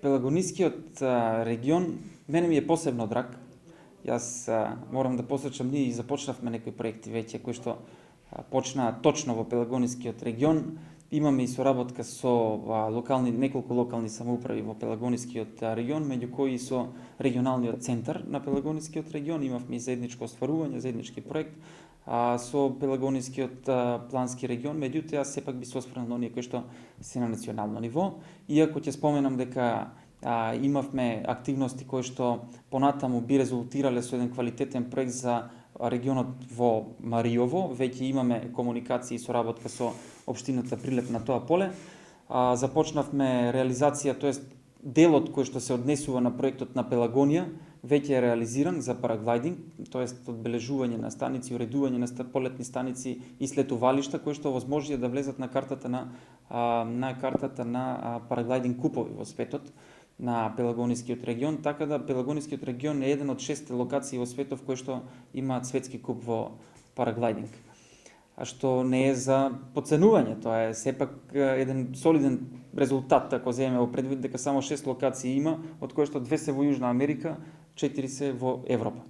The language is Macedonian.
Пелагонискиот регион мене ми е посебно драг. Јас морам да посечам, ние започнавме некои проекти веќе кои што почнаа точно во Пелагонискиот регион. Имаме и соработка со неколку локални самоуправи во Пелагонискиот регион, меѓу кои со регионалниот центар на Пелагонискиот регион. Имавме и заедничко остварување, заеднички проект со Пелагонискиот плански регион, меѓутоа јас сепак би се осврнал на оние кои што се на национално ниво. Иако ќе споменам дека имавме активности кои што понатаму би резултирале со еден квалитетен проект за регионот во Мариово. Веќе имаме комуникација и соработка со општината Прилеп на тоа поле. Започнавме реализација, тоест делот кој што се однесува на проектот на Пелагонија веќе е реализиран за параглайдинг, тоест одбележување на станици, уредување на полетни станици и слетувалишта кои што возможија да влезат на картата на параглайдинг купови во светот на Пелагонискиот регион, така да Пелагонискиот регион е еден од 6 локации во светот кои што имаат светски куп во параглайдинг. А што не е за подценување, тоа е сепак еден солиден резултат, ако земеме во предвид дека само 6 локации има, од кои што 2 се во Јужна Америка, 4 се во Европа.